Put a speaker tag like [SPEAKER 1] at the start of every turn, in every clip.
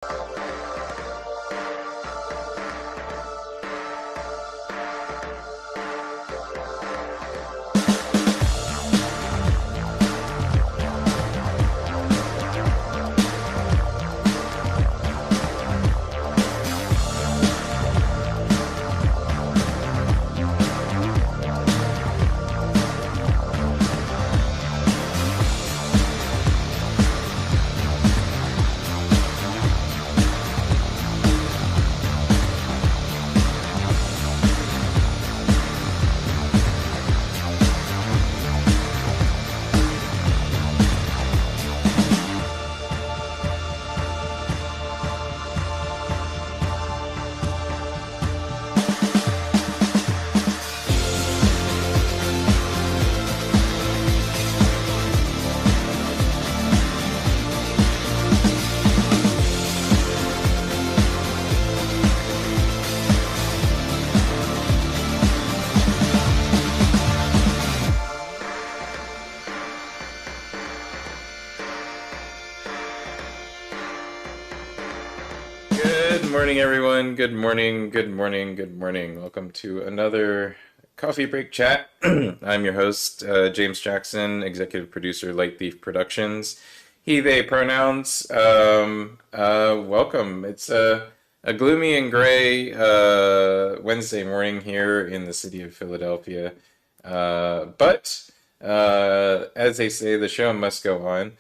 [SPEAKER 1] Good morning, everyone. Good morning, good morning, good morning. Welcome to another coffee break chat. I'm your host, James Jackson, executive producer, Light Thief Productions. He, they pronouns. Welcome. It's a gloomy and gray Wednesday morning here in the city of Philadelphia. But as they say, the show must go on.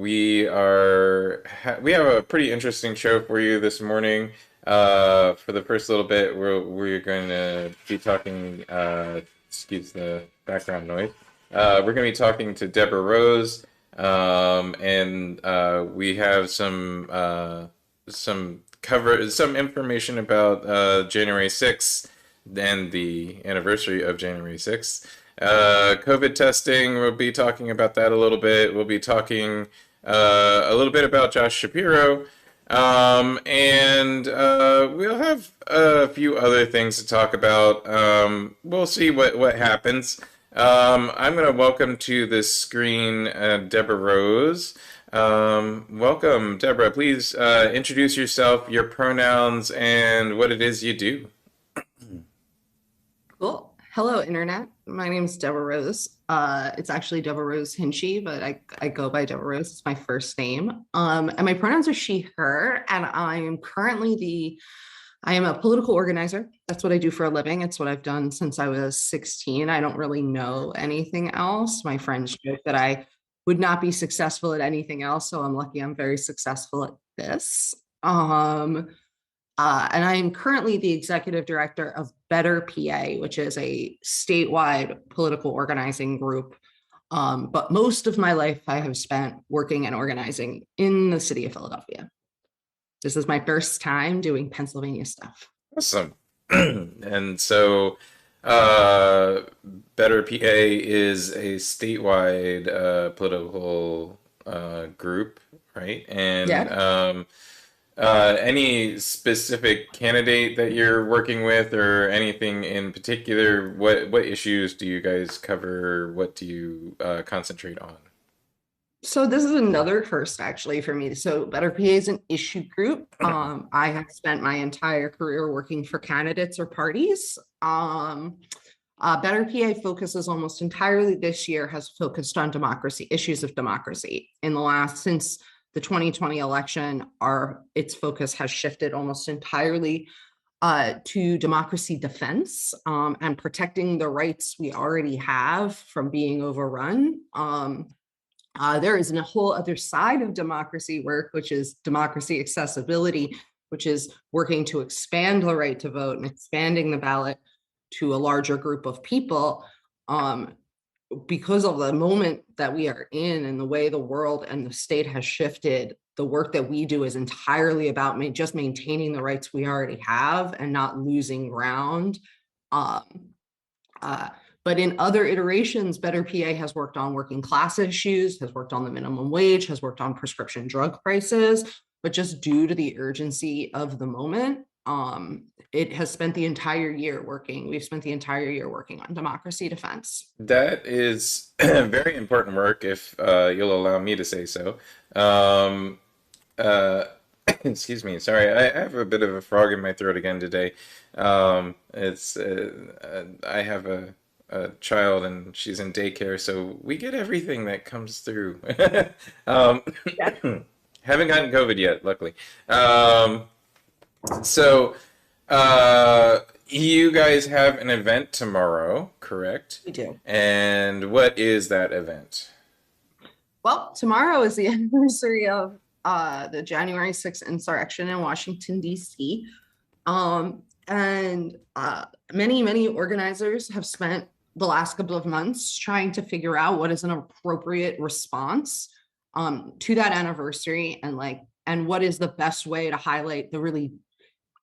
[SPEAKER 1] We have a pretty interesting show for you this morning. For the first little bit, we're going to be talking. Excuse the background noise. We're going to be talking to Deborah Rose, and we have some some information about January 6th and the anniversary of January 6th. COVID testing, we'll be talking about that a little bit. We'll be talking a little bit about Josh Shapiro. And we'll have a few other things to talk about. We'll see what happens. I'm going to welcome to the screen Deborah Rose. Welcome, Deborah. Please introduce yourself, your pronouns, and what it is you do.
[SPEAKER 2] Cool. Hello, Internet. My name is Deborah Rose. It's actually Deborah Rose Hinchy, but I go by Deborah Rose. It's my first name. And my pronouns are she, her, and I am a political organizer. That's what I do for a living. It's what I've done since I was 16. I don't really know anything else. My friends joke that I would not be successful at anything else, so I'm lucky I'm very successful at this. And I am currently the executive director of Better PA, which is a statewide political organizing group. But most of my life I have spent working and organizing in the city of Philadelphia. This is my first time doing Pennsylvania stuff.
[SPEAKER 1] Awesome. And so Better PA is a statewide political group, right? And
[SPEAKER 2] Yeah.
[SPEAKER 1] any specific candidate that you're working with or anything in particular? What issues do you guys cover? What do you concentrate on?
[SPEAKER 2] So this is another first actually for me. So Better PA is an issue group. I have spent my entire career working for candidates or parties. Better PA focuses almost entirely this year has focused on democracy, issues of democracy. Since the 2020 election, its focus has shifted almost entirely to democracy defense and protecting the rights we already have from being overrun. There is a whole other side of democracy work, which is democracy accessibility, which is working to expand the right to vote and expanding the ballot to a larger group of people. Because of the moment that we are in and the way the world and the state has shifted, the work that we do is entirely about just maintaining the rights we already have and not losing ground. But in other iterations, Better PA has worked on working class issues, has worked on the minimum wage, has worked on prescription drug prices, but just due to the urgency of the moment, it has spent the entire year working. We've spent the entire year working on democracy defense.
[SPEAKER 1] That is very important work, if you'll allow me to say so. Excuse me. Sorry, I have a bit of a frog in my throat again today. It's I have a child and she's in daycare, so we get everything that comes through. Um,
[SPEAKER 2] Yeah,
[SPEAKER 1] haven't gotten COVID yet, luckily. Um, so you guys have an event tomorrow, correct?
[SPEAKER 2] we do.
[SPEAKER 1] And what is that event?
[SPEAKER 2] Well, tomorrow is the anniversary of the January 6th insurrection in Washington, D.C. And many organizers have spent the last couple of months trying to figure out what is an appropriate response to that anniversary, and what is the best way to highlight the really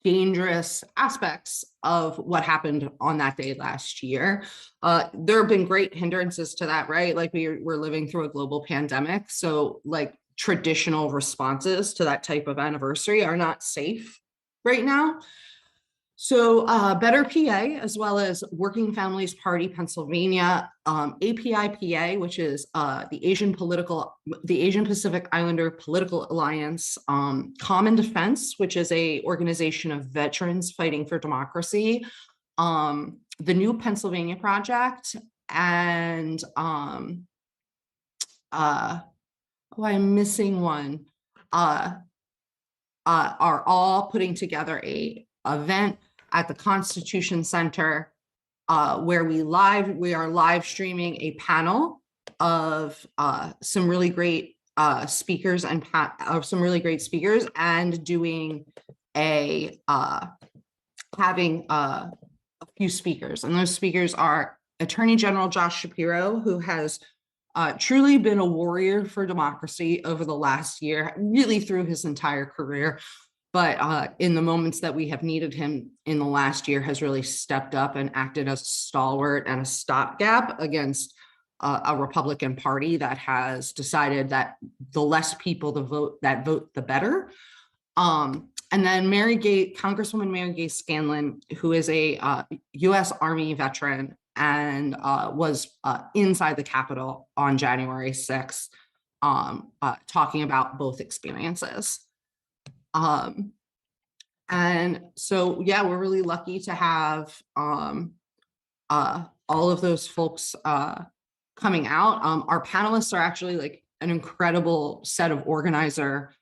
[SPEAKER 2] dangerous aspects of what happened on that day last year. There have been great hindrances to that, right? Like we're living through a global pandemic. So like traditional responses to that type of anniversary are not safe right now. So Better PA, as well as Working Families Party Pennsylvania, APIPA, which is the Asian Pacific Islander Political Alliance, Common Defense, which is a organization of veterans fighting for democracy, the New Pennsylvania Project, and I'm missing one, are all putting together a event at the Constitution Center, where we are live streaming a panel of some really great speakers and doing having a few speakers. And those speakers are Attorney General Josh Shapiro, who has truly been a warrior for democracy over the last year, really through his entire career. But in the moments that we have needed him in the last year, has really stepped up and acted as a stalwart and a stopgap against a Republican Party that has decided that the less people that vote, the better. And then Congresswoman Mary Gay Scanlon, who is a U.S. Army veteran and was inside the Capitol on January 6th, talking about both experiences. And so, yeah, we're really lucky to have all of those folks coming out. Our panelists are actually like an incredible set of organizer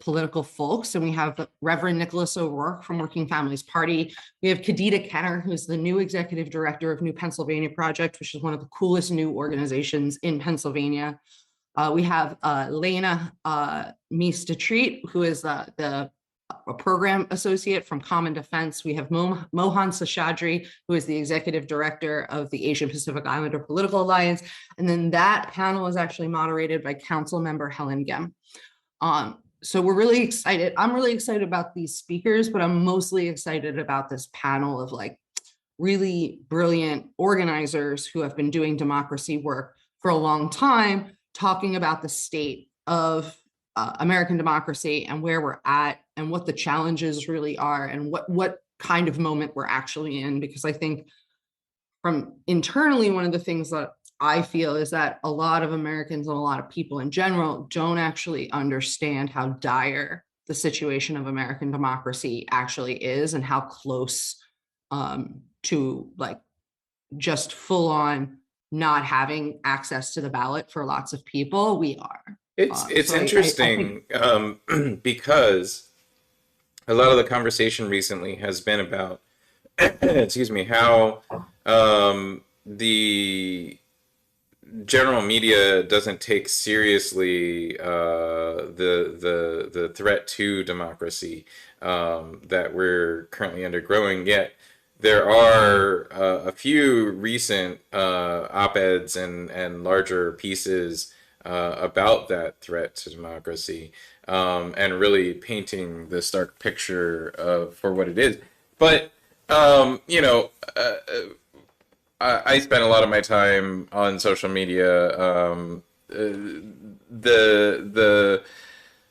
[SPEAKER 2] political folks. And we have Reverend Nicholas O'Rourke from Working Families Party. We have Kadita Kenner, who's the new executive director of New Pennsylvania Project, which is one of the coolest new organizations in Pennsylvania. We have Lena Meester-Treat, who is a program associate from Common Defense. We have Mohan Seshadri, who is the executive director of the Asian Pacific Islander Political Alliance. And then that panel is actually moderated by Council Member Helen Gem. So we're really excited. I'm really excited about these speakers, but I'm mostly excited about this panel of like really brilliant organizers who have been doing democracy work for a long time, talking about the state of American democracy and where we're at and what the challenges really are and what kind of moment we're actually in. Because I think from internally, one of the things that I feel is that a lot of Americans and a lot of people in general don't actually understand how dire the situation of American democracy actually is and how close to like just full on not having access to the ballot for lots of people we are.
[SPEAKER 1] It's
[SPEAKER 2] So
[SPEAKER 1] interesting because a lot of the conversation recently has been about, excuse me, how the general media doesn't take seriously the threat to democracy that we're currently undergoing. Yet there are a few recent op-eds and larger pieces about that threat to democracy, and really painting the stark picture for what it is. But you know, I spend a lot of my time on social media. The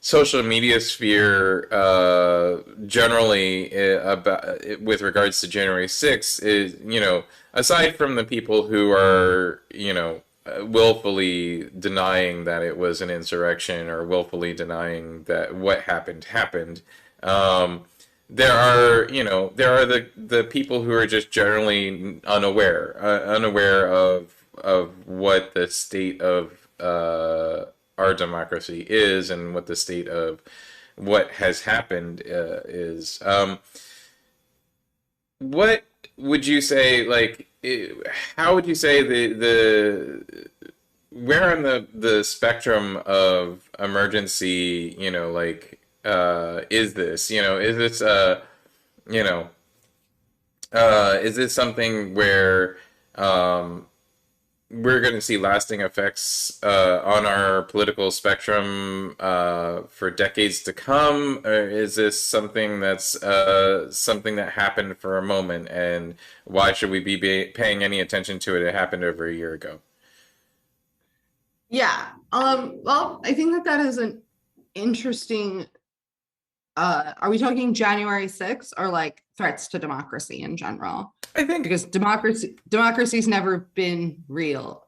[SPEAKER 1] social media sphere generally about with regards to January 6th is, you know, aside from the people who are, you know, willfully denying that it was an insurrection or willfully denying that what happened happened. Um, there are, there are the people who are just generally unaware of what the state of our democracy is and what the state of what has happened is. What would you say, like, how would you say the where on the spectrum of emergency, is this? You know, is this something where um, we're going to see lasting effects on our political spectrum for decades to come, or is this something that's something that happened for a moment, and why should we be paying any attention to it? It happened over a year ago.
[SPEAKER 2] Yeah. Well, I think that that is an interesting, are we talking January 6th or like threats to democracy in general?
[SPEAKER 1] I think
[SPEAKER 2] Because democracy's never been real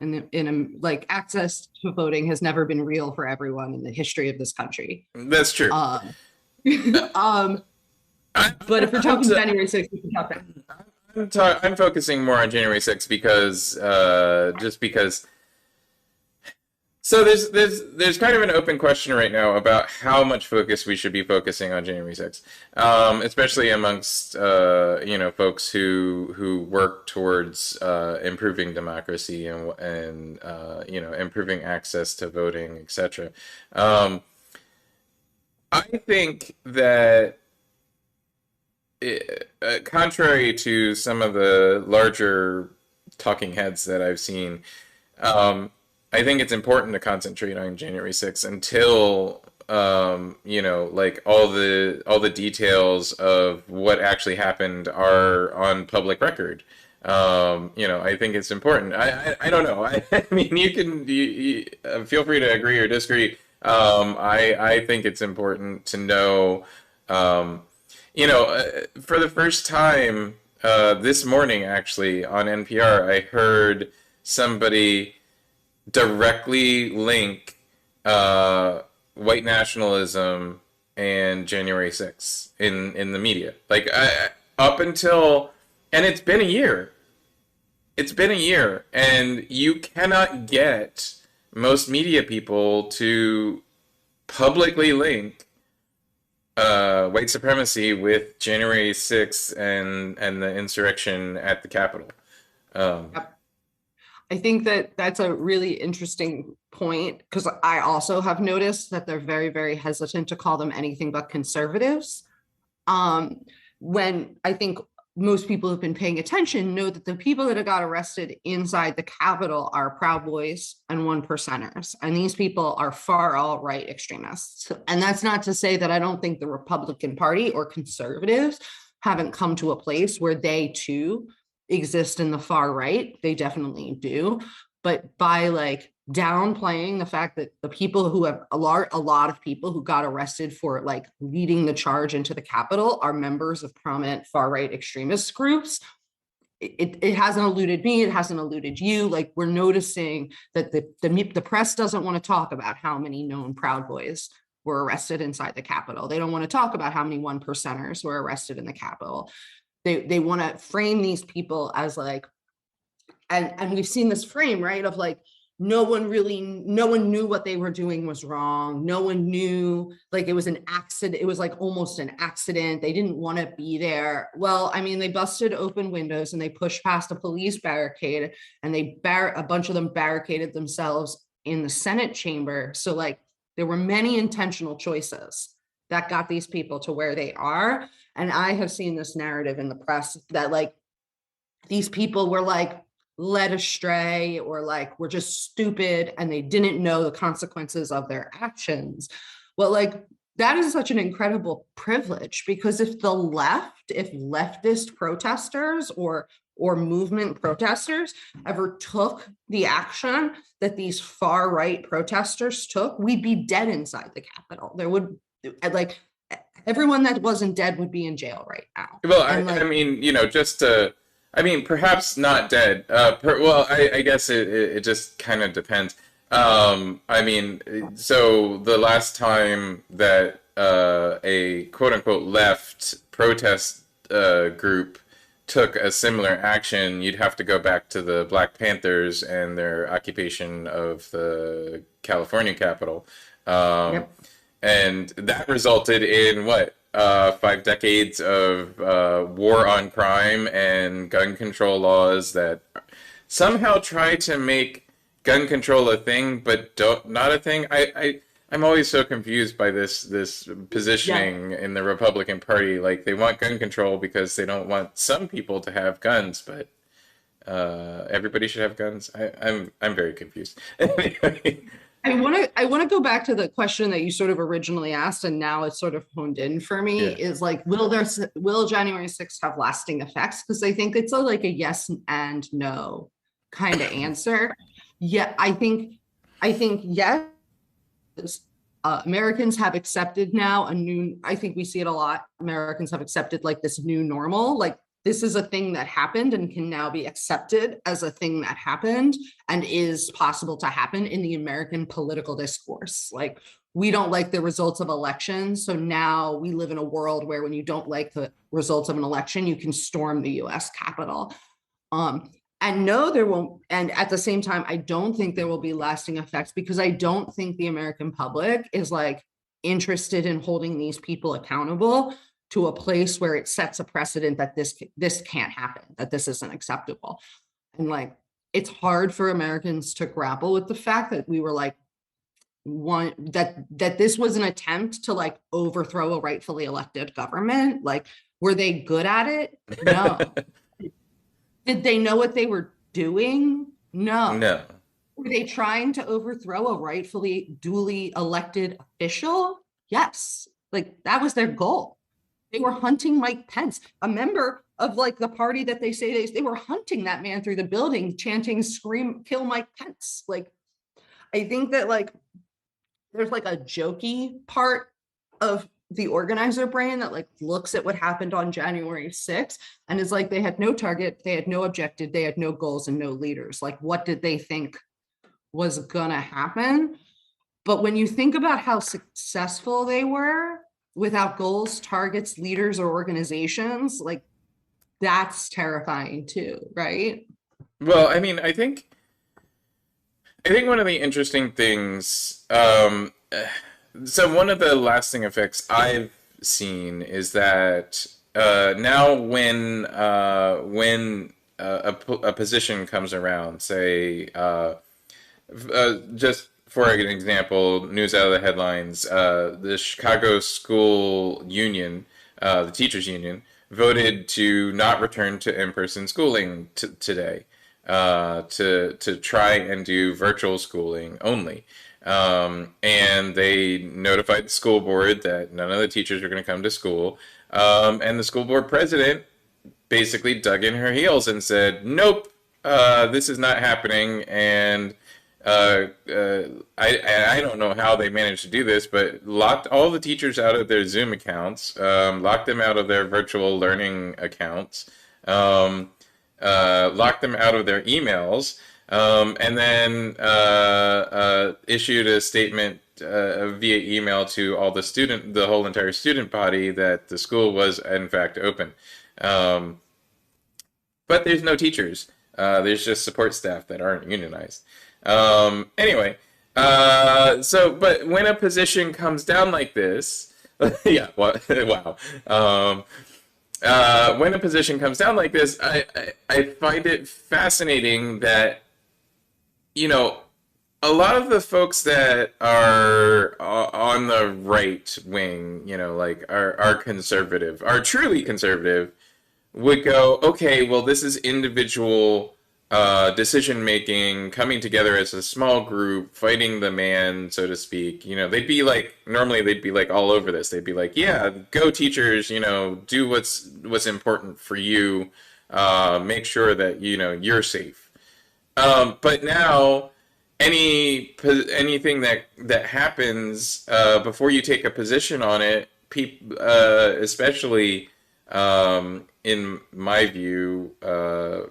[SPEAKER 2] like access to voting has never been real for everyone in the history of this country.
[SPEAKER 1] that's true.
[SPEAKER 2] Uh,
[SPEAKER 1] Uh,
[SPEAKER 2] um,
[SPEAKER 1] I,
[SPEAKER 2] but if we're
[SPEAKER 1] I'm,
[SPEAKER 2] talking January 6th, we can talk that.
[SPEAKER 1] I'm focusing more on January 6th because just because. So there's kind of an open question right now about how much focus we should be focusing on January 6th, especially amongst folks who work towards improving democracy and improving access to voting, etc. Um, I think that contrary to some of the larger talking heads that I've seen. I think it's important to concentrate on January 6th until like all the details of what actually happened are on public record. I think it's important. I don't know. I mean, you feel free to agree or disagree. I think it's important to know. For the first time this morning, actually on NPR, I heard somebody directly link white nationalism and January 6th in the media. Like up until, and it's been a year. It's been a year, and you cannot get most media people to publicly link white supremacy with January 6th and the insurrection at the Capitol. Um,
[SPEAKER 2] I think that that's a really interesting point because I also have noticed that they're very, very hesitant to call them anything but conservatives. Um, when I think most people who've been paying attention know that the people that have got arrested inside the Capitol are Proud Boys and one percenters. And these people are far alt-right extremists. And that's not to say that I don't think the Republican Party or conservatives haven't come to a place where they too exist in the far right. They definitely do. But by like downplaying the fact that the people who have a lot of people who got arrested for like leading the charge into the Capitol are members of prominent far right extremist groups. It hasn't eluded me. It hasn't eluded you. Like we're noticing that the press doesn't want to talk about how many known Proud Boys were arrested inside the Capitol. They don't want to talk about how many one percenters were arrested in the Capitol. They want to frame these people as like, and we've seen this frame, right, of like no one knew what they were doing was wrong. No one knew, like it was an accident. It was like almost an accident. They didn't want to be there. Well, I mean, they busted open windows and they pushed past a police barricade and a bunch of them barricaded themselves in the Senate chamber. So like there were many intentional choices that got these people to where they are. And I have seen this narrative in the press that like these people were like led astray or like were just stupid and they didn't know the consequences of their actions. Well, like that is such an incredible privilege because if leftist protesters or movement protesters ever took the action that these far right protesters took, we'd be dead inside the Capitol. There would like everyone that wasn't dead would be in jail right now.
[SPEAKER 1] well,
[SPEAKER 2] And
[SPEAKER 1] I
[SPEAKER 2] like,
[SPEAKER 1] mean, just to I mean, perhaps not dead. Well, I guess it just kind of depends. I mean, so the last time that a quote unquote left protest group took a similar action, you'd have to go back to the Black Panthers and their occupation of the California Capitol. Um,
[SPEAKER 2] Yep.
[SPEAKER 1] and that resulted in what? 5 decades of war on crime and gun control laws that somehow try to make gun control a thing, but don't not a thing. I'm always so confused by this
[SPEAKER 2] Yeah.
[SPEAKER 1] positioning in the Republican Party. Like they want gun control because they don't want some people to have guns, but everybody should have guns. I'm very confused. Anyway,
[SPEAKER 2] I want to go back to the question that you sort of originally asked, and now it's sort of honed in for me,
[SPEAKER 1] yeah.
[SPEAKER 2] is like, will January 6th have lasting effects? Because I think it's like a yes and no kind of answer. Yeah, I think yes. Americans have accepted now a new, I think we see it a lot. Americans have accepted like this new normal, like this is a thing that happened and can now be accepted as a thing that happened and is possible to happen in the American political discourse. Like, we don't like the results of elections. So now we live in a world where when you don't like the results of an election, you can storm the US Capitol. Um, and no, there won't. And at the same time, I don't think there will be lasting effects because I don't think the American public is like interested in holding these people accountable to a place where it sets a precedent that this can't happen, that this isn't acceptable. And like, it's hard for Americans to grapple with the fact that we were like one that this was an attempt to like overthrow a rightfully elected government. Like, were they good at it? No. Did they know what they were doing? No.
[SPEAKER 1] No.
[SPEAKER 2] Were they trying to overthrow a rightfully duly elected official? Yes. Like, that was their goal. They were hunting Mike Pence, a member of like the party that they say they were hunting that man through the building, chanting, "Scream, kill Mike Pence." Like, I think that like there's like a jokey part of the organizer brain that like looks at what happened on January 6th and is like, they had no target, they had no objective, they had no goals and no leaders. Like, what did they think was gonna happen? But when you think about how successful they were without goals, targets, leaders, or organizations, like, that's terrifying too, right?
[SPEAKER 1] Well, I mean, I think one of the interesting things, so one of the lasting effects I've seen is that now when a position comes around, say, just for an example, news out of the headlines, the Chicago School Union, the teachers union, voted to not return to in-person schooling today, to try and do virtual schooling only. And they notified the school board that none of the teachers were going to come to school. And the school board president basically dug in her heels and said, "Nope, this is not happening." And I don't know how they managed to do this, but locked all the teachers out of their Zoom accounts, locked them out of their virtual learning accounts, locked them out of their emails, and then issued a statement via email to all the whole entire student body that the school was in fact open. Um, but there's no teachers. There's just support staff that aren't unionized. Anyway, but when a position comes down like this, yeah, wow. When a position comes down like this, I find it fascinating that, you know, a lot of the folks that are on the right wing, you know, like are conservative, are truly conservative, would go, okay, well, this is individual decision making coming together as a small group, fighting the man, so to speak. You know, normally they'd be like all over this. They'd be like, yeah, go teachers, you know, do what's important for you, make sure that, you know, you're safe. But now anything that happens before you take a position on it, especially in my view,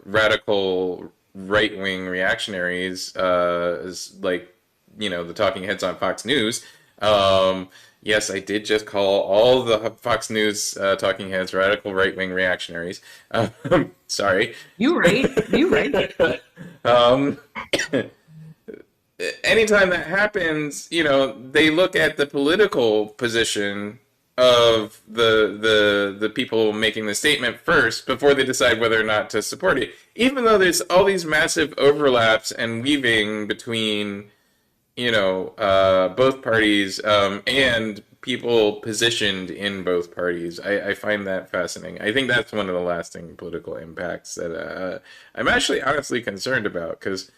[SPEAKER 1] radical right-wing reactionaries, is like, the talking heads on Fox News. Yes, I did just call all the Fox News talking heads radical right-wing reactionaries. Sorry.
[SPEAKER 2] You right, you right.
[SPEAKER 1] Um, Anytime that happens, they look at the political position of the people making the statement first before they decide whether or not to support it. Even though there's all these massive overlaps and weaving between, both parties, and people positioned in both parties. I find that fascinating. I think that's one of the lasting political impacts that I'm actually honestly concerned about, because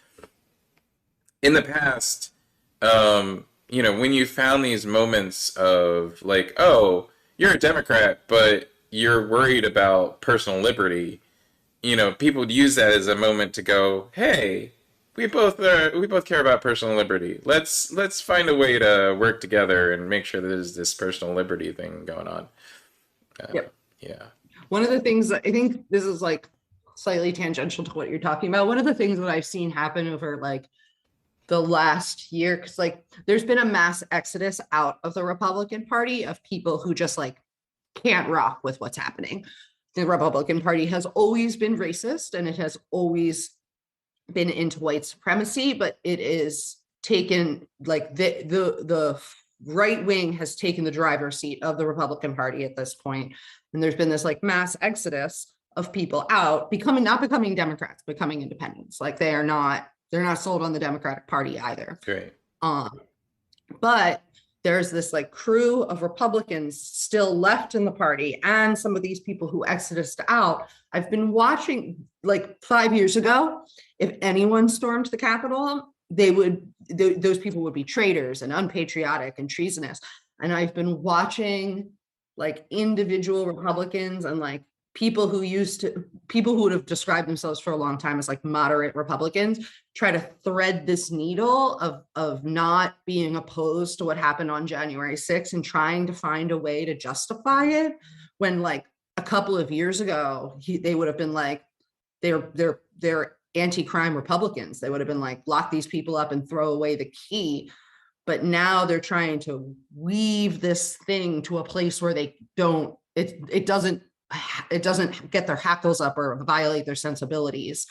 [SPEAKER 1] in the past, when you found these moments of like, oh, you're a Democrat, but you're worried about personal liberty, people would use that as a moment to go, hey, we both care about personal liberty. Let's find a way to work together and make sure there's this personal liberty thing going on.
[SPEAKER 2] Yep.
[SPEAKER 1] Yeah.
[SPEAKER 2] One of the things that I think this is like slightly tangential to what you're talking about. One of the things that I've seen happen over like the last year, because like there's been a mass exodus out of the Republican Party of people who just like can't rock with what's happening. The Republican Party has always been racist and it has always been into white supremacy, but it is taken like the right wing has taken the driver's seat of the Republican Party at this point. And there's been this like mass exodus of people out not becoming Democrats, becoming independents. Like they're not sold on the Democratic Party either.
[SPEAKER 1] Great.
[SPEAKER 2] But there's this like crew of Republicans still left in the party, and some of these people who exodused out. I've been watching, like 5 years ago, if anyone stormed the Capitol, those people would be traitors and unpatriotic and treasonous. And I've been watching like individual Republicans and like people who would have described themselves for a long time as like moderate Republicans try to thread this needle of not being opposed to what happened on January 6th and trying to find a way to justify it, when like a couple of years ago they would have been like they're anti-crime Republicans. They would have been like, lock these people up and throw away the key. But now they're trying to weave this thing to a place where they don't, it doesn't get their hackles up or violate their sensibilities.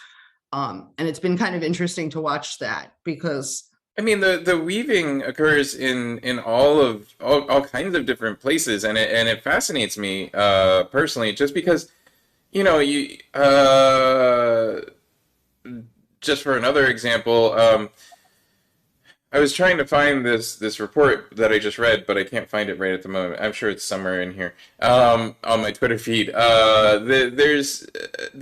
[SPEAKER 2] And it's been kind of interesting to watch that, because
[SPEAKER 1] I mean, the weaving occurs in all kinds of different places, and it fascinates me personally, just because you just for another example, I was trying to find this report that I just read, but I can't find it right at the moment. I'm sure it's somewhere in here on my Twitter feed. There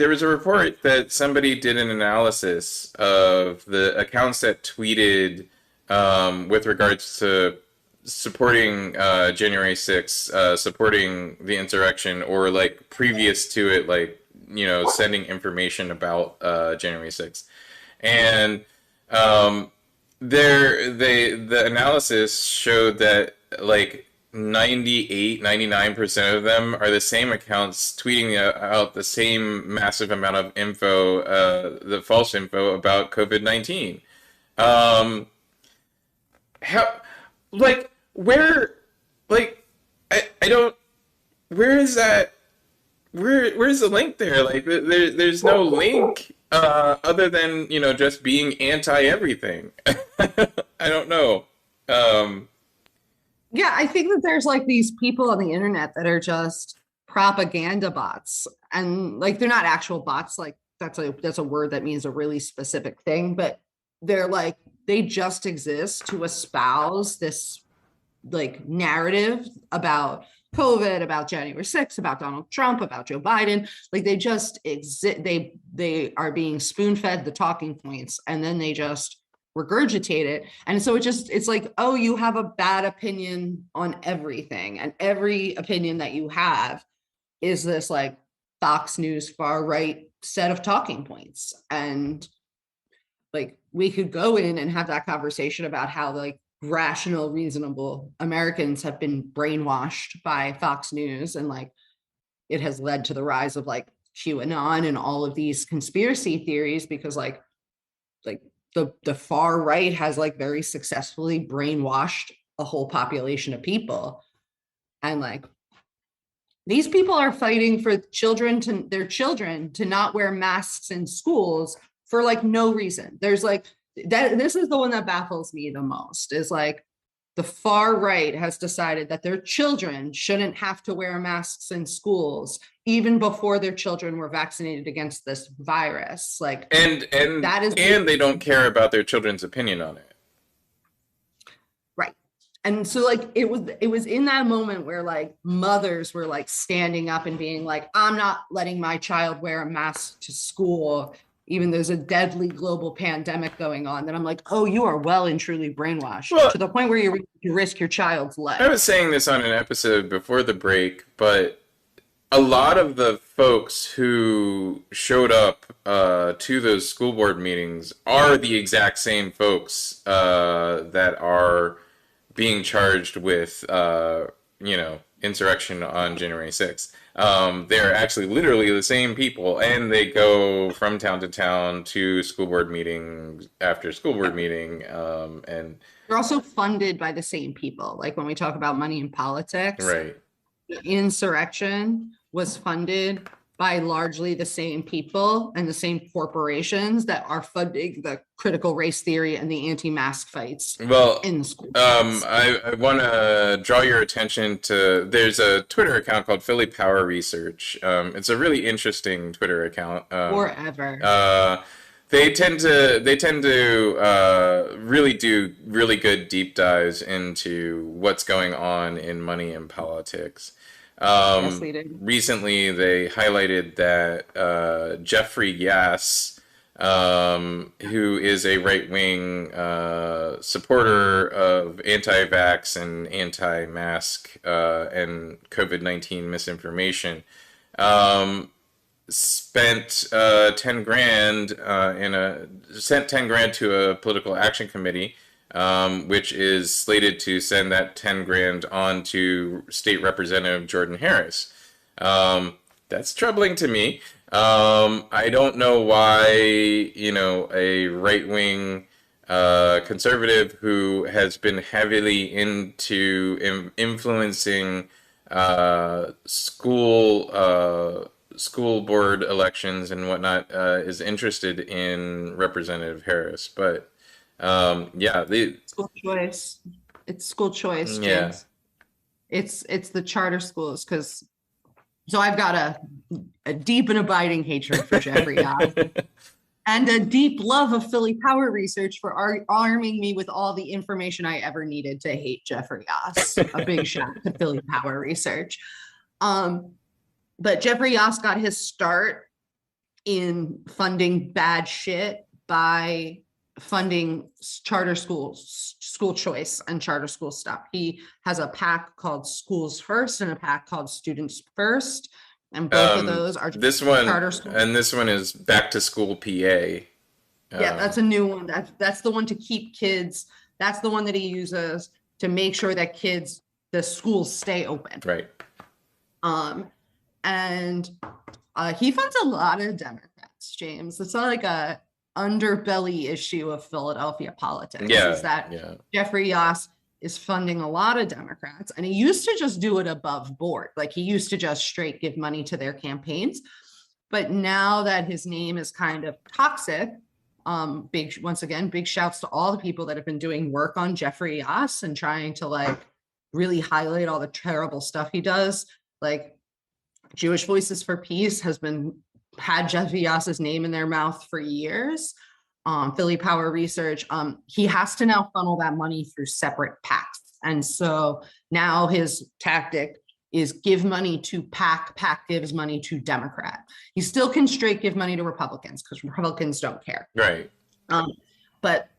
[SPEAKER 1] was a report that somebody did an analysis of the accounts that tweeted with regards to supporting January 6th, supporting the insurrection, or like previous to it, like sending information about January 6th, and the analysis showed that like 99% of them are the same accounts tweeting out the same massive amount of info, the false info about COVID-19. How, like, where, like, I don't, where is that? Where's the link there? Like, there's no link other than just being anti everything. I don't know.
[SPEAKER 2] Yeah, I think that there's like these people on the internet that are just propaganda bots, and like they're not actual bots. Like that's a word that means a really specific thing, but they're like they just exist to espouse this like narrative about COVID, about January 6th, about Donald Trump, about Joe Biden. Like they just exist. They are being spoon fed the talking points, and then they just regurgitate it. And so it's like, oh, you have a bad opinion on everything, and every opinion that you have is this like Fox News far right set of talking points. And like we could go in and have that conversation about how like rational, reasonable Americans have been brainwashed by Fox News, and like it has led to the rise of like QAnon and all of these conspiracy theories, because like the far right has like very successfully brainwashed a whole population of people. And like these people are fighting for their children to not wear masks in schools for like no reason. There's like that. This is the one that baffles me the most, is like the far right has decided that their children shouldn't have to wear masks in schools even before their children were vaccinated against this virus. Like,
[SPEAKER 1] and
[SPEAKER 2] that is
[SPEAKER 1] and they don't care about their children's opinion on it.
[SPEAKER 2] right. And so like it was in that moment where like mothers were like standing up and being like, I'm not letting my child wear a mask to school, even there's a deadly global pandemic going on. Then I'm like, oh, you are well and truly brainwashed,
[SPEAKER 1] Well,
[SPEAKER 2] to the point where you risk your child's life.
[SPEAKER 1] I was saying this on an episode before the break, but a lot of the folks who showed up to those school board meetings are the exact same folks that are being charged with, insurrection on January 6th. They're actually literally the same people, and they go from town to town to school board meetings after school board meeting, and
[SPEAKER 2] they're also funded by the same people. Like when we talk about money in politics,
[SPEAKER 1] right.
[SPEAKER 2] The insurrection was funded by largely the same people and the same corporations that are funding the critical race theory and the anti-mask fights in the school.
[SPEAKER 1] I want to draw your attention to, there's a Twitter account called Philly Power Research. It's a really interesting Twitter account.
[SPEAKER 2] Forever.
[SPEAKER 1] They tend to really do really good deep dives into what's going on in money and politics.
[SPEAKER 2] Yes, they did.
[SPEAKER 1] Recently, they highlighted that Jeffrey Yass, who is a right-wing supporter of anti-vax and anti-mask and COVID-19 misinformation, spent 10 grand sent 10 grand to a political action committee, which is slated to send that 10 grand on to State Representative Jordan Harris. That's troubling to me. I don't know why, a right-wing conservative who has been heavily into influencing school board elections and whatnot is interested in Representative Harris. But
[SPEAKER 2] school choice. It's school choice, James.
[SPEAKER 1] Yeah.
[SPEAKER 2] It's the charter schools, because so I've got a deep and abiding hatred for Jeffrey Yass and a deep love of Philly Power Research for arming me with all the information I ever needed to hate Jeffrey Yass. A big shout to Philly Power Research. But Jeffrey Yass got his start in funding bad shit by funding charter schools, school choice and charter school stuff. He has a PAC called Schools First and a PAC called Students First. And both of those are
[SPEAKER 1] charter schools. And this one is Back to School PA.
[SPEAKER 2] Yeah, that's a new one. That's the one to keep kids. That's the one that he uses to make sure that the schools stay open.
[SPEAKER 1] Right.
[SPEAKER 2] And he funds a lot of Democrats, James. It's not like a underbelly issue of Philadelphia politics. Is that Jeffrey Yass is funding a lot of Democrats, and he used to just do it above board. Like he used to just straight give money to their campaigns. But now that his name is kind of toxic, once again, big shouts to all the people that have been doing work on Jeffrey Yass and trying to like really highlight all the terrible stuff he does. Like Jewish Voices for Peace had Jeffrey Yass's name in their mouth for years. Philly Power Research, he has to now funnel that money through separate PACs. And so now his tactic is give money to PAC, PAC gives money to Democrat. He still can straight give money to Republicans because Republicans don't care.
[SPEAKER 1] Right.
[SPEAKER 2] But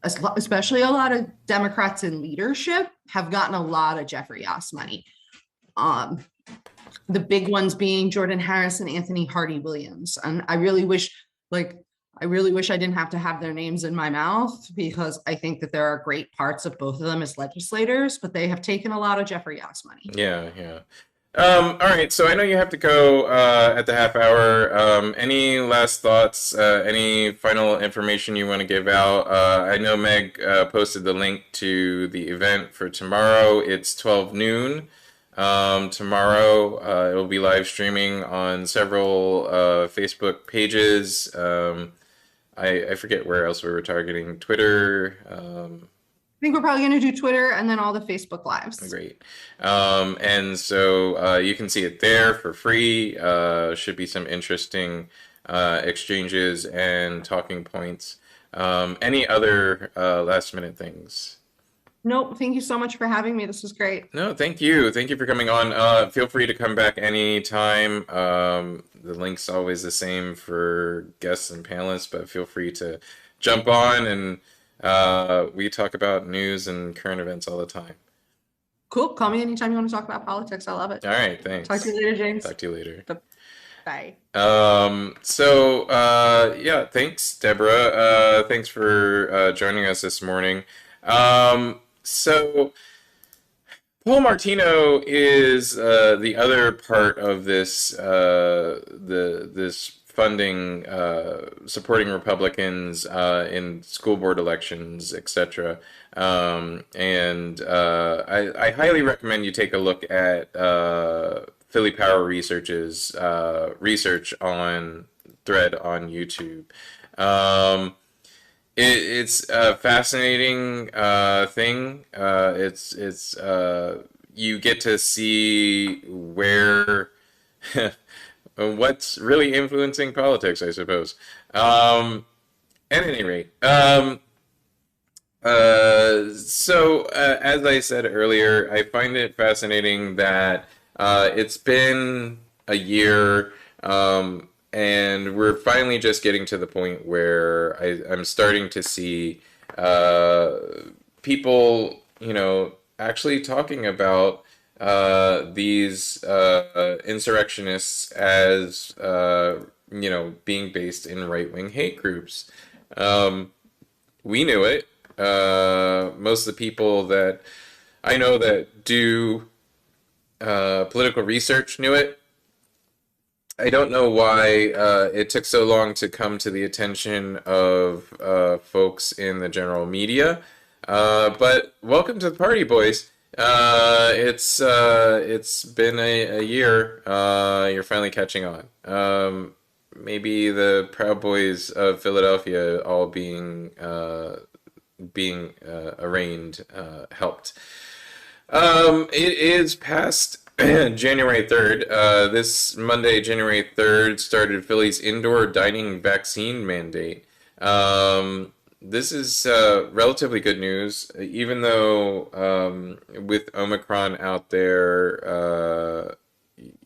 [SPEAKER 2] especially a lot of Democrats in leadership have gotten a lot of Jeffrey Yass money. The big ones being Jordan Harris and Anthony Hardy Williams. And I really wish I didn't have to have their names in my mouth, because I think that there are great parts of both of them as legislators, but they have taken a lot of Jeffrey Yass money.
[SPEAKER 1] Yeah. All right, so I know you have to go at the half hour. Any last thoughts? Any final information you want to give out? I know Meg posted the link to the event for tomorrow. It's 12 noon. Tomorrow, it will be live streaming on several Facebook pages. I forget where else we were targeting. Twitter.
[SPEAKER 2] I think we're probably going to do Twitter and then all the Facebook lives.
[SPEAKER 1] Great. And so you can see it there for free. Should be some interesting exchanges and talking points. Any other last minute things?
[SPEAKER 2] Nope. Thank you so much for having me. This was great.
[SPEAKER 1] No, thank you. Thank you for coming on. Feel free to come back anytime. The link's always the same for guests and panelists, but feel free to jump on and we talk about news and current events all the time.
[SPEAKER 2] Cool. Call me anytime you want to talk about politics. I love it.
[SPEAKER 1] All right, thanks.
[SPEAKER 2] Talk to you later, James.
[SPEAKER 1] Talk to you later.
[SPEAKER 2] Bye.
[SPEAKER 1] Yeah, thanks, Deborah. Thanks for joining us this morning. So Paul Martino is the other part of this this funding supporting Republicans in school board elections, etc. I highly recommend you take a look at Philly Power Research's research on thread on YouTube. It's a fascinating thing. It's you get to see where what's really influencing politics, I suppose. At any rate, as I said earlier, I find it fascinating that it's been a year. And we're finally just getting to the point where I'm starting to see people, actually talking about these insurrectionists as, being based in right-wing hate groups. We knew it. Most of the people that I know that do political research knew it. I don't know why it took so long to come to the attention of folks in the general media. But welcome to the party, boys. It's been a year. You're finally catching on. Maybe the Proud Boys of Philadelphia all being arraigned helped. It is past January 3rd. This Monday, January 3rd, started Philly's indoor dining vaccine mandate. This is relatively good news, even though with Omicron out there,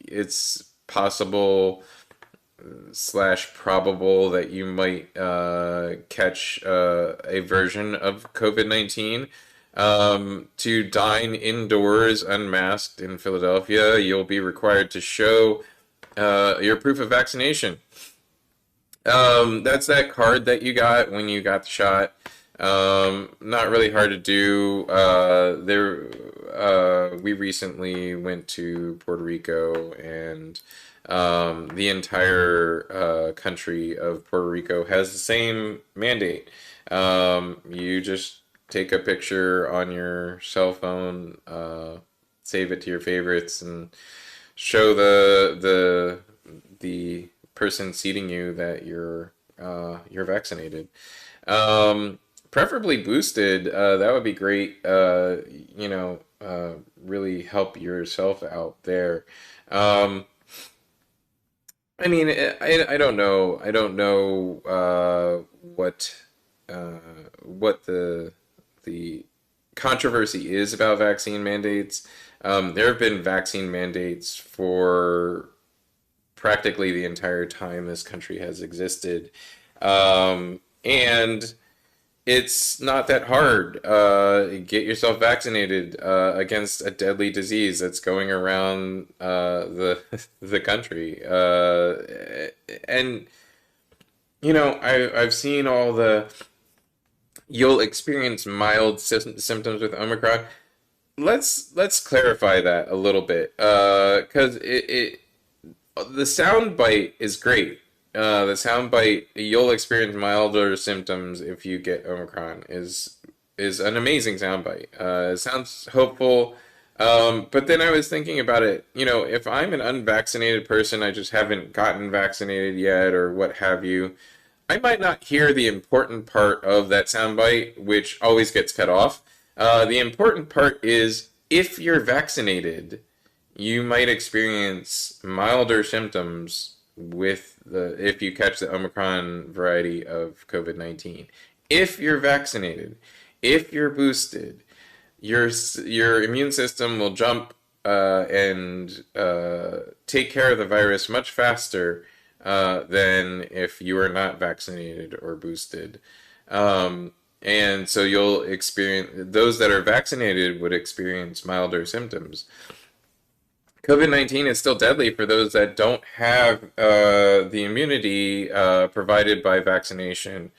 [SPEAKER 1] it's possible slash probable that you might catch a version of COVID-19. To dine indoors unmasked in Philadelphia, you'll be required to show your proof of vaccination. That's that card that you got when you got the shot. Not really hard to do. We recently went to Puerto Rico, and the entire country of Puerto Rico has the same mandate. You just take a picture on your cell phone, save it to your favorites, and show the person seating you that you're vaccinated. Preferably boosted. That would be great. Really help yourself out there. I mean, I don't know. I don't know what the controversy is about vaccine mandates. There have been vaccine mandates for practically the entire time this country has existed. And it's not that hard. Get yourself vaccinated against a deadly disease that's going around the country. And I've seen all you'll experience mild symptoms with Omicron. let's clarify that a little bit, because the sound bite is great. The sound bite, you'll experience milder symptoms if you get Omicron, is an amazing sound bite. It sounds hopeful. But then I was thinking about it, if I'm an unvaccinated person, I just haven't gotten vaccinated yet or what have you, I might not hear the important part of that soundbite, which always gets cut off. The important part is if you're vaccinated, you might experience milder symptoms if you catch the Omicron variety of COVID-19. If you're vaccinated, if you're boosted, your immune system will jump and take care of the virus much faster than if you are not vaccinated or boosted. And so you'll experience, those that are vaccinated would experience milder symptoms. COVID-19 is still deadly for those that don't have the immunity provided by vaccination,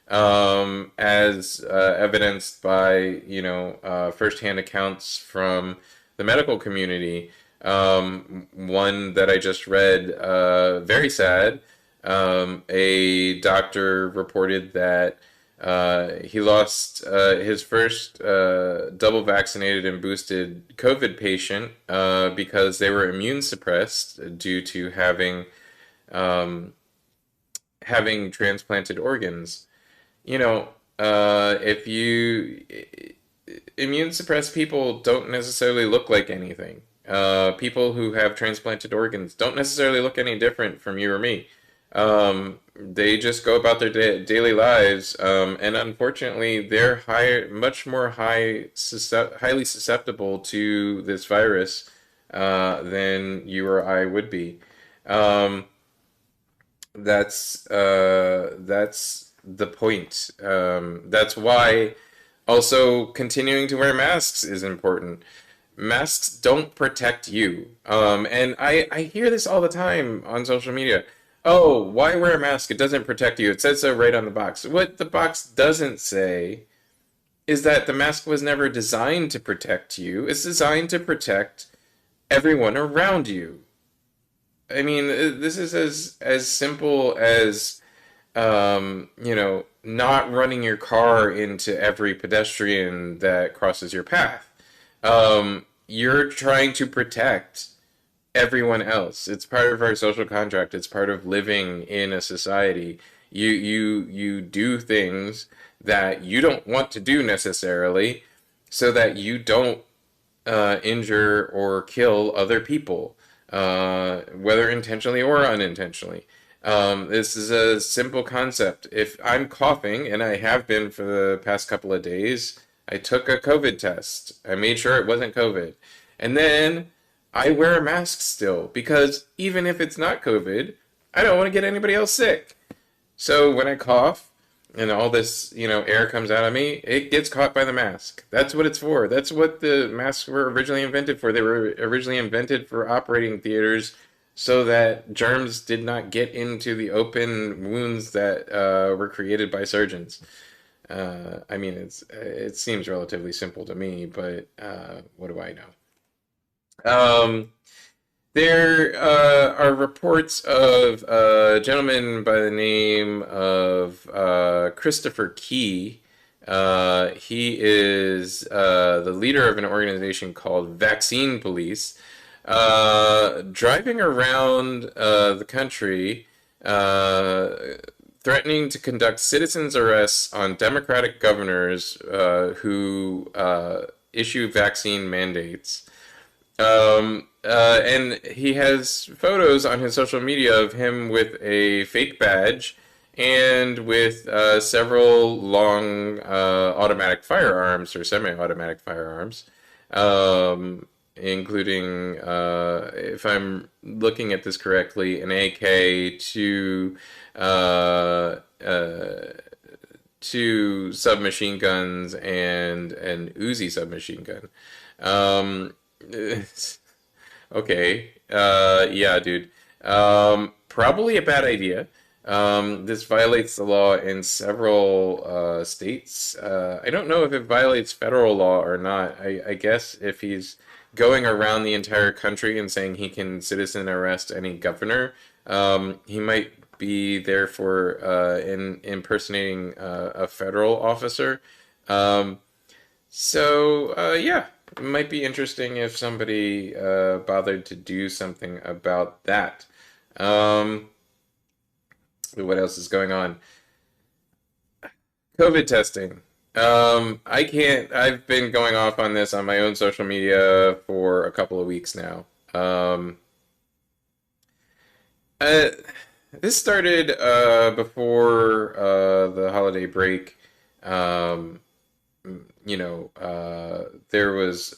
[SPEAKER 1] as evidenced by, firsthand accounts from the medical community. One that I just read, very sad. A doctor reported that he lost his first double vaccinated and boosted COVID patient because they were immune suppressed due to um, having transplanted organs. If you immune suppressed people don't necessarily look like anything. People who have transplanted organs don't necessarily look any different from you or me. They just go about their daily lives, and unfortunately, they're highly susceptible to this virus than you or I would be. Um, that's the point. That's why also continuing to wear masks is important. Masks don't protect you. And I hear this all the time on social media. Oh, why wear a mask? It doesn't protect you. It says so right on the box. What the box doesn't say is that the mask was never designed to protect you. It's designed to protect everyone around you. I mean, this is as simple as not running your car into every pedestrian that crosses your path. You're trying to protect everyone else. It's part of our social contract. It's part of living in a society. You do things that you don't want to do necessarily, so that you don't injure or kill other people, whether intentionally or unintentionally. This is a simple concept. If I'm coughing, and I have been for the past couple of days, I took a COVID test. I made sure it wasn't COVID. And then I wear a mask still because even if it's not COVID, I don't want to get anybody else sick. So when I cough and all this, air comes out of me, it gets caught by the mask. That's what it's for. That's what the masks were originally invented for. They were originally invented for operating theaters so that germs did not get into the open wounds that were created by surgeons. I mean, it seems relatively simple to me, but what do I know? Um, there are reports of a gentleman by the name of Christopher Key. He is the leader of an organization called Vaccine Police, driving around the country, threatening to conduct citizens' arrests on Democratic governors who issue vaccine mandates. And he has photos on his social media of him with a fake badge and with several long automatic firearms or semi-automatic firearms, including, if I'm looking at this correctly, an AK, two submachine guns, and an Uzi submachine gun. Um, okay. Yeah, dude. Probably a bad idea. This violates the law in several states. I don't know if it violates federal law or not. I guess if he's going around the entire country and saying he can citizen arrest any governor, he might be there for impersonating a federal officer. Um, yeah, it might be interesting if somebody bothered to do something about that. Um, what else is going on? COVID testing. I can't, I've been going off on this on my own social media for a couple of weeks now. Um, uh, this started before the holiday break. Um, there was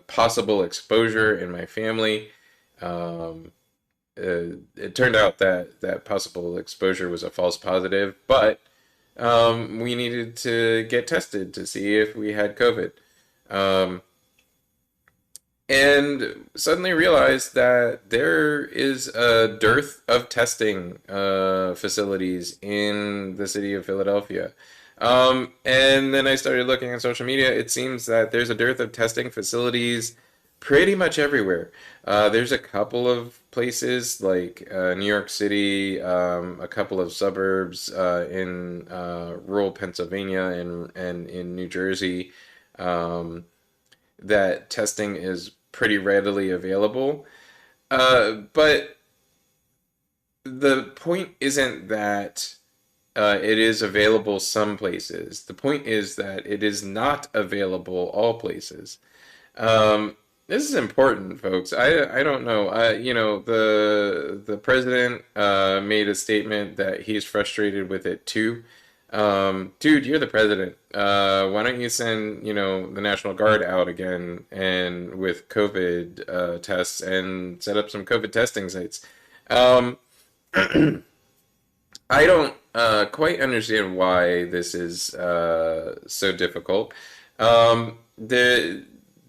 [SPEAKER 1] possible exposure in my family. Um, it turned out that that possible exposure was a false positive, but we needed to get tested to see if we had COVID. Um, and suddenly realized that there is a dearth of testing facilities in the city of Philadelphia. And then I started looking on social media. It seems that there's a dearth of testing facilities pretty much everywhere. There's a couple of places like New York City, a couple of suburbs in rural Pennsylvania and in New Jersey, um, that testing is pretty readily available. But the point isn't that it is available some places. The point is that it is not available all places. This is important, folks. I don't know. The president made a statement that he's frustrated with it too. Dude, you're the president. Why don't you send, the National Guard out again and with COVID tests and set up some COVID testing sites? Um, I don't quite understand why this is so difficult.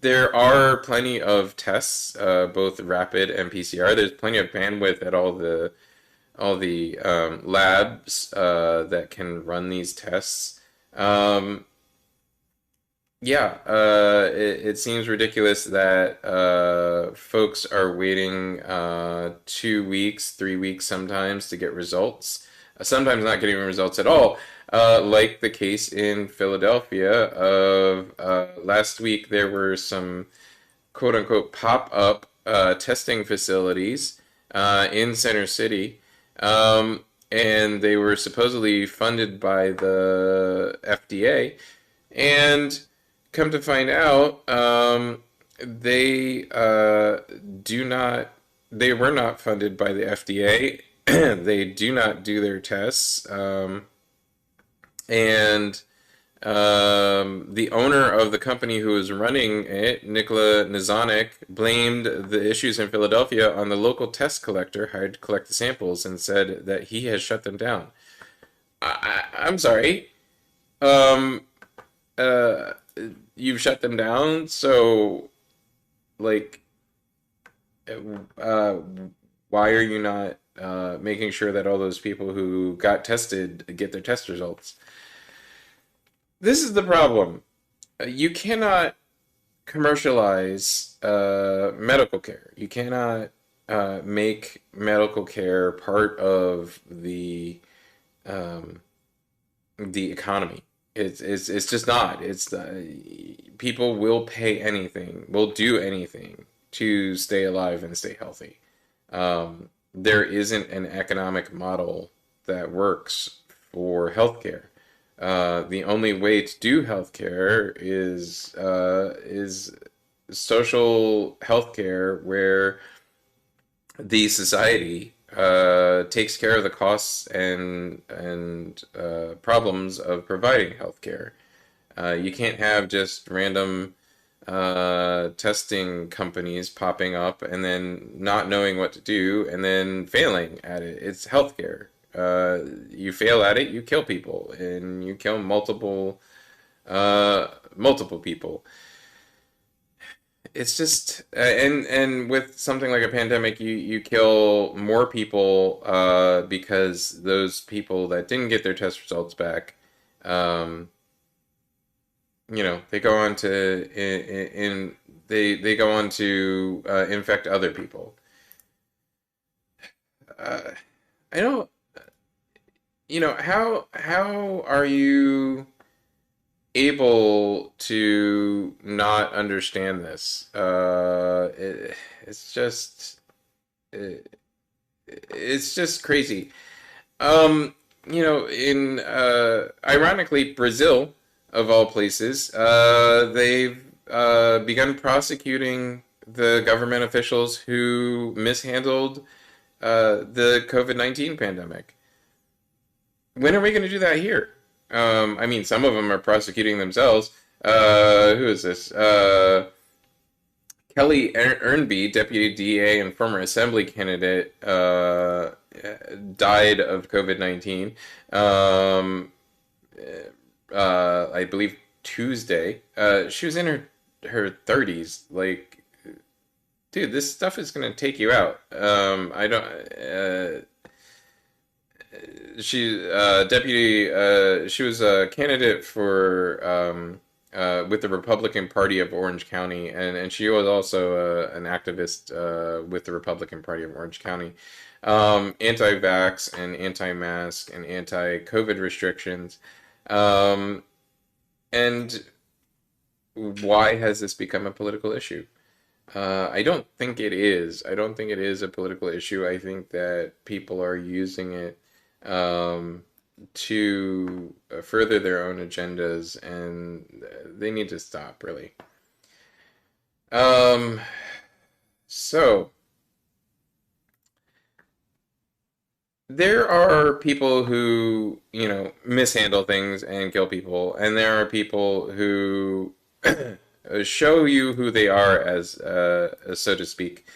[SPEAKER 1] There are plenty of tests, both rapid and PCR. There's plenty of bandwidth at all the labs that can run these tests. Um, yeah, it seems ridiculous that folks are waiting 2 weeks, 3 weeks sometimes to get results. Sometimes not getting results at all, like the case in Philadelphia of last week. There were some quote unquote pop-up testing facilities in Center City, and they were supposedly funded by the FDA. And come to find out, they do not, they were not funded by the FDA. They do not do their tests. And the owner of the company who was running it, Nikola Nizanik, blamed the issues in Philadelphia on the local test collector hired to collect the samples and said that he has shut them down. I'm sorry. Um, uh, you've shut them down, so like, uh, why are you not making sure that all those people who got tested get their test results? This is the problem. You cannot commercialize medical care. You cannot make medical care part of um, the economy. It's just not. It's people will pay anything, will do anything to stay alive and stay healthy. There isn't an economic model that works for healthcare. The only way to do healthcare is social healthcare where the society takes care of the costs and problems of providing healthcare. You can't have just random testing companies popping up and then not knowing what to do and then failing at it. It's healthcare. You fail at it, you kill people, and you kill multiple people. it's just and with something like a pandemic, you kill more people because those people that didn't get their test results back, um, they go on to they go on to infect other people. Uh, I don't, how are you able to not understand this? It's just it, it's just crazy. In ironically, Brazil, of all places, they've begun prosecuting the government officials who mishandled the COVID-19 pandemic. When are we going to do that here? I mean, some of them are prosecuting themselves. Who is this? Kelly Ernby, deputy DA and former assembly candidate, died of COVID-19. Um, I believe Tuesday. She was in her 30s. Like, dude, this stuff is gonna take you out. I don't. She deputy. She was a candidate for with the Republican Party of Orange County, and she was also an activist with the Republican Party of Orange County, anti-vax and anti-mask and anti-COVID restrictions. Um, and why has this become a political issue? I don't think it is. I don't think it is a political issue. I think that people are using it um, to further their own agendas, and they need to stop, really. Um, so there are people who, mishandle things and kill people, and there are people who show you who they are as so to speak.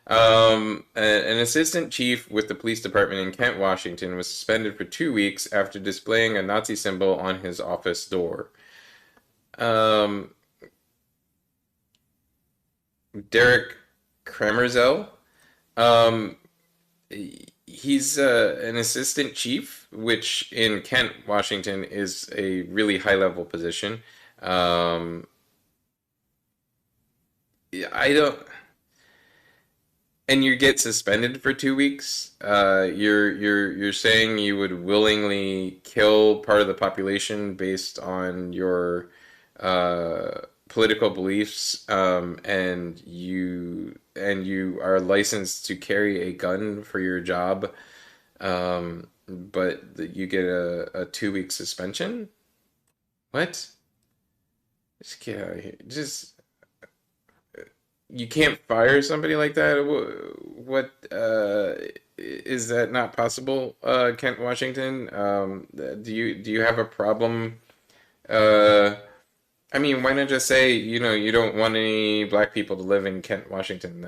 [SPEAKER 1] An assistant chief with the police department in Kent, Washington, was suspended for 2 weeks after displaying a Nazi symbol on his office door. Um, Derek Kramerzel, um, he's an assistant chief, which in Kent, Washington, is a really high level position. Um, I don't. And you get suspended for 2 weeks. You're saying you would willingly kill part of the population based on your political beliefs, and you are licensed to carry a gun for your job, but you get a 2 week suspension. What? Just get out of here. Just you can't fire somebody like that. What is that not possible? Kent, Washington. Do you have a problem? Uh, I mean, why not just say you don't want any black people to live in Kent, Washington?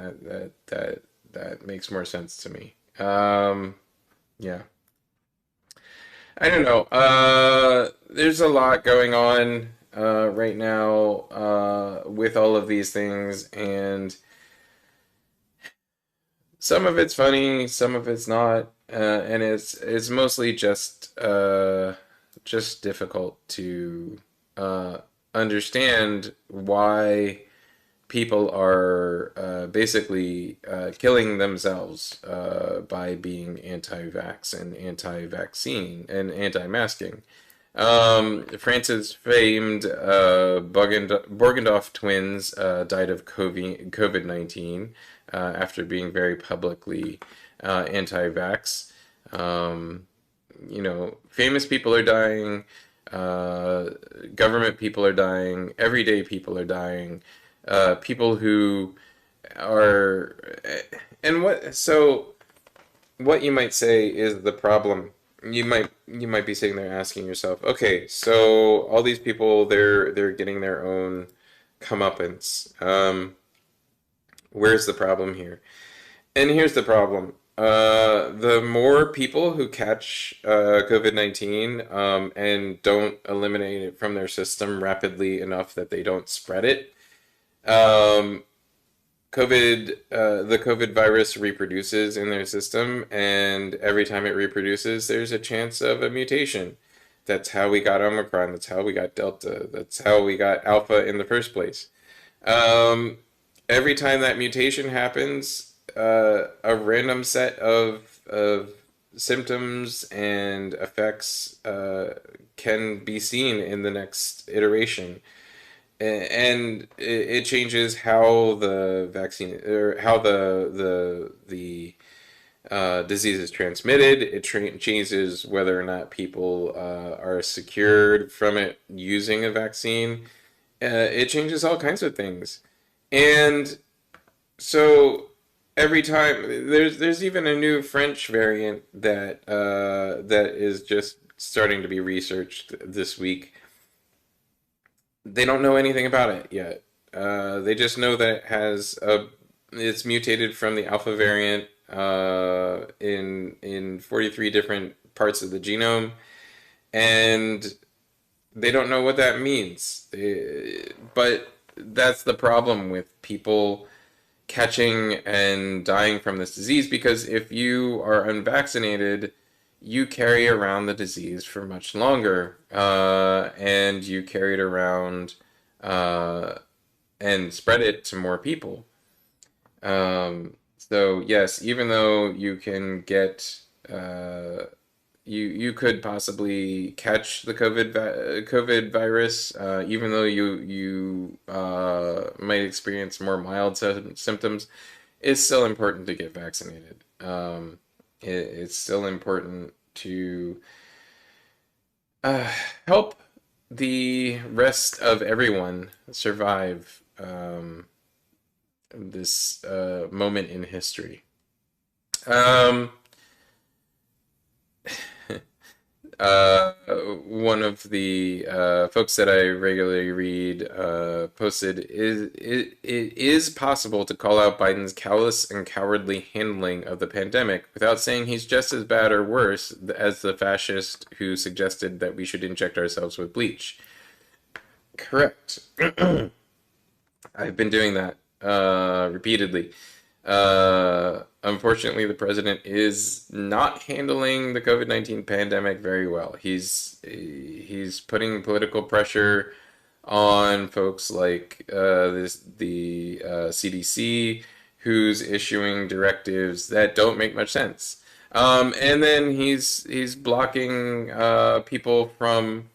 [SPEAKER 1] That makes more sense to me. Yeah, I don't know. There's a lot going on right now with all of these things, and some of it's funny, some of it's not, and it's mostly just difficult to uh, understand why people are basically killing themselves by being anti-vax and anti-vaccine and anti-masking. France's famed Borgendorf twins died of COVID-19 after being very publicly anti-vax. Um, famous people are dying, uh, government people are dying, everyday people are dying, people who are, and what you might say is the problem. You might be sitting there asking yourself, okay, so all these people they're getting their own comeuppance. Where's the problem here? And here's the problem. The more people who catch COVID-19 and don't eliminate it from their system rapidly enough that they don't spread it, um, the COVID virus reproduces in their system, and every time it reproduces, there's a chance of a mutation. That's how we got Omicron. That's how we got Delta. That's how we got Alpha in the first place. Um, every time that mutation happens, a random set of symptoms and effects can be seen in the next iteration. And it changes how the vaccine or how the disease is transmitted. It changes whether or not people are secured from it using a vaccine. It changes all kinds of things. And so every time there's even a new French variant that is just starting to be researched this week. They don't know anything about it yet. They just know that it's mutated from the alpha variant in 43 different parts of the genome, and they don't know what that means. But that's the problem with people catching and dying from this disease, because if you are unvaccinated, you carry around the disease for much longer, and you carry it around uh, and spread it to more people. So yes, even though you can get you could possibly catch the COVID virus, even though you might experience more mild symptoms. It's still important to get vaccinated. It's still important to uh, help the rest of everyone survive this moment in history. Um, one of the folks that I regularly read posted it is possible to call out Biden's callous and cowardly handling of the pandemic without saying he's just as bad or worse as the fascist who suggested that we should inject ourselves with bleach. Correct. I've been doing that repeatedly. Unfortunately, the president is not handling the COVID-19 pandemic very well. He's putting political pressure on folks like the CDC, who's issuing directives that don't make much sense. And then he's blocking people from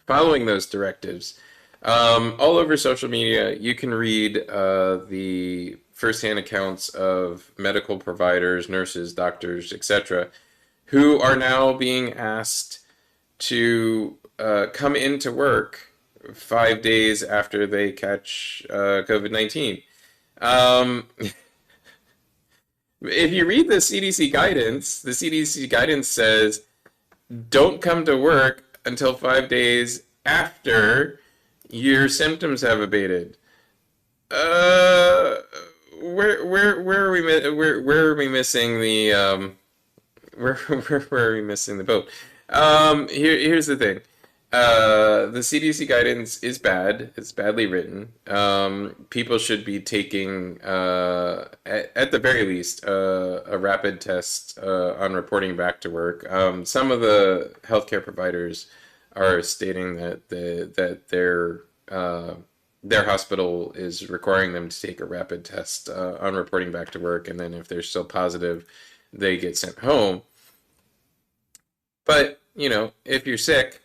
[SPEAKER 1] following those directives. All over social media, you can read the firsthand accounts of medical providers, nurses, doctors, etc., who are now being asked to come into work 5 days after they catch COVID-19. Um, if you read the CDC guidance says don't come to work until 5 days after your symptoms have abated. Uh, where are where are we missing the where are we missing the boat? Here's the thing. The CDC guidance is bad. It's badly written. People should be taking, at the very least, a rapid test on reporting back to work. Some of the healthcare providers are stating that their hospital is requiring them to take a rapid test on reporting back to work, and then if they're still positive, they get sent home. But, if you're sick,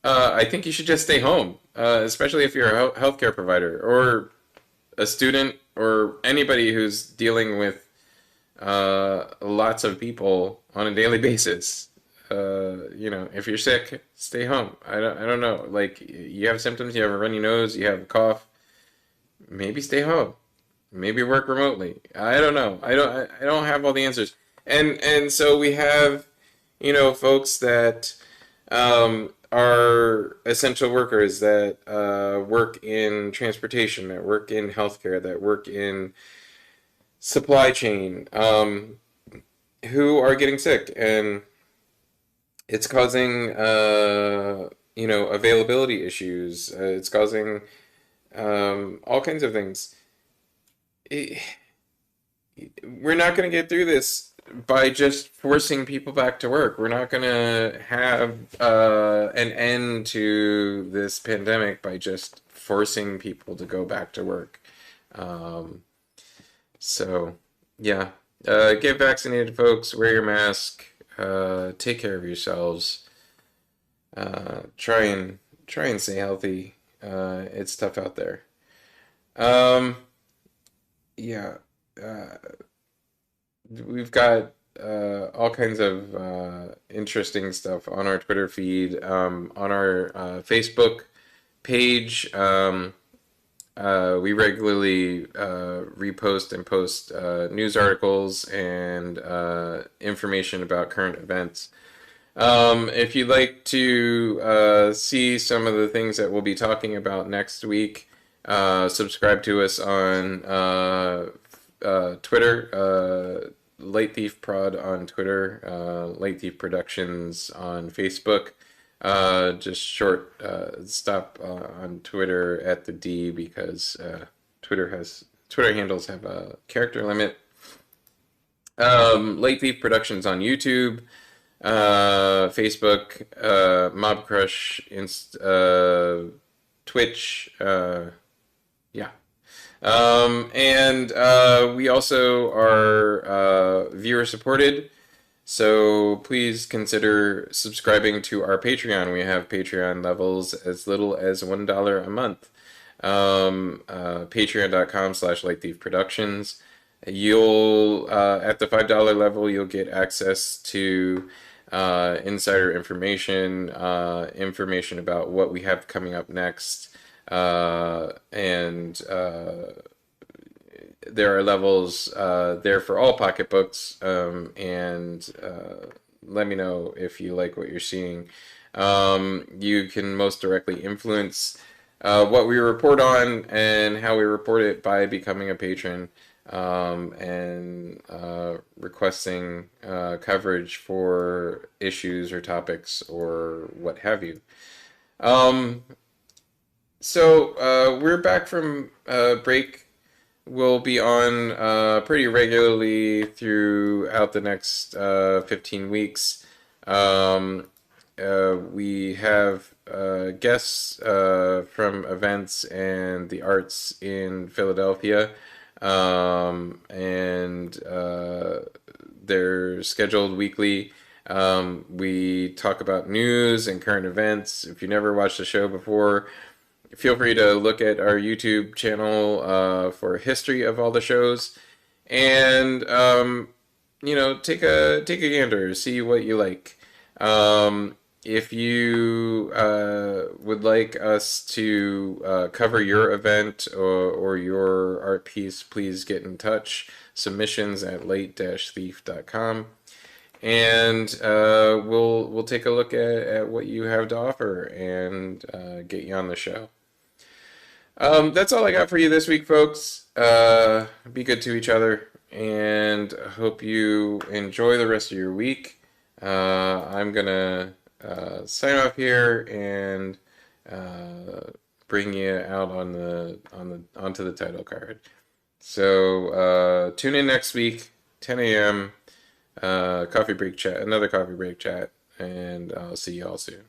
[SPEAKER 1] I think you should just stay home, especially if you're a healthcare provider or a student or anybody who's dealing with lots of people on a daily basis. If you're sick, stay home. I don't know. Like, you have symptoms, you have a runny nose, you have a cough, maybe stay home. Maybe work remotely. I don't know. I don't have all the answers. And so we have, folks that are essential workers that work in transportation, that work in healthcare, that work in supply chain, who are getting sick, and it's causing availability issues. It's causing all kinds of things. it, we're not going to get through this by just forcing people back to work. We're not going to have an end to this pandemic by just forcing people to go back to work. Um, so, yeah, get vaccinated, folks. Wear your mask. Take care of yourselves. Try and stay healthy. It's tough out there. Um, yeah. Uh, we've got all kinds of interesting stuff on our Twitter feed, on our Facebook page. We regularly repost and post news articles and information about current events. If you'd like to see some of the things that we'll be talking about next week, subscribe to us on Twitter, Light Thief Prod on Twitter, Light Thief Productions on Facebook. Just short stop on Twitter at the D because Twitter handles have a character limit. Light Thief Productions on YouTube, Facebook, Mob Crush, Twitch, yeah. And we also are viewer supported, so please consider subscribing to our Patreon. We have Patreon levels as little as $1 a month. Patreon.com/LightThiefProductions. You'll at the $5 level, you'll get access to insider information, information about what we have coming up next, and there are levels there for all pocketbooks, and let me know if you like what you're seeing. You can most directly influence what we report on and how we report it by becoming a patron, and requesting coverage for issues or topics or what have you. So we're back from break. We'll be on pretty regularly throughout the next 15 weeks. We have guests from events and the arts in Philadelphia, and they're scheduled weekly. We talk about news and current events. If you never watched the show before, feel free to look at our YouTube channel for a history of all the shows, and take a gander, see what you like. If you would like us to cover your event or your art piece, please get in touch. Submissions at light-thief.com, and we'll take a look at what you have to offer and get you on the show. That's all I got for you this week, folks. Be good to each other, and hope you enjoy the rest of your week. I'm gonna sign off here and bring you out onto the title card. So tune in next week, 10 a.m. Coffee break chat, another coffee break chat, and I'll see you all soon.